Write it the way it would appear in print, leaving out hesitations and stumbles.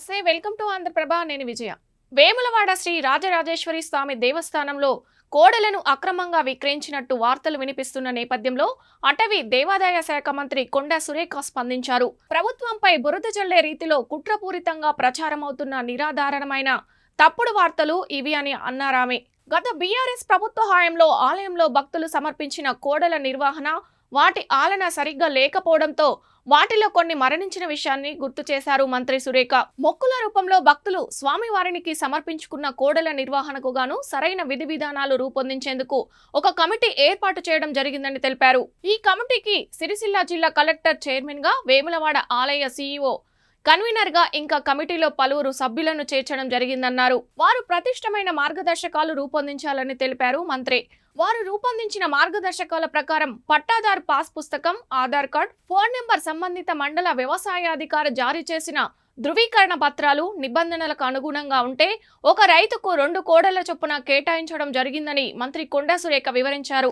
నమస్తే, welcome to Andhraprabha. నేను విజయ. వేములవాడ శ్రీ రాజరాజేశ్వరి స్వామి దేవస్థానంలో కోడలను అక్రమంగా విక్రయించినట్టు వార్తలు వినిపిస్తున్న నేపథ్యంలో అటవీ దేవాదాయ శాఖ మంత్రి కొండా సురేఖ స్పందించారు. ప్రభుత్వంపై బురద జల్లే రీతిలో కుట్రపూరితంగా ప్రచారమవుతున్న నిరాధారణమైన తప్పుడు వార్తలు ఇవి అని అన్నారామె. గత బీఆర్ఎస్ ప్రభుత్వ హయాంలో ఆలయంలో భక్తులు సమర్పించిన కోడల నిర్వహణ, వాటి ఆలన సరిగ్గా లేకపోవడంతో వాటిలో కొన్ని మరణించిన విషయాన్ని గుర్తు చేశారు మంత్రి సురేఖ. మొక్కుల రూపంలో భక్తులు స్వామివారికి సమర్పించుకున్న కోడల నిర్వహణకు గాను సరైన విధి విధానాలు రూపొందించేందుకు ఒక కమిటీ ఏర్పాటు చేయడం జరిగిందని తెలిపారు. ఈ కమిటీకి సిరిసిల్ల జిల్లా కలెక్టర్ చైర్మన్ గా, వేములవాడ ఆలయ సీఈఓ కన్వీనర్ గా, ఇంకా కమిటీలో పలువురు సభ్యులను చేర్చడం జరిగిందన్నారు. వారు ప్రతిష్టమైన మార్గదర్శకాలు రూపొందించాలని తెలిపారు మంత్రి. వారు రూపొందించిన మార్గదర్శకాల ప్రకారం పట్టాదారు పాస్ పుస్తకం, ఆధార్ కార్డ్, ఫోన్ నెంబర్, సంబంధిత మండల వ్యవసాయాధికారి జారీ చేసిన ధృవీకరణ పత్రాలు నిబంధనలకు అనుగుణంగా ఉంటే ఒక రైతుకు 2 కోడళ్ల చొప్పున కేటాయించడం జరిగిందని మంత్రి కొండా సురేఖ వివరించారు.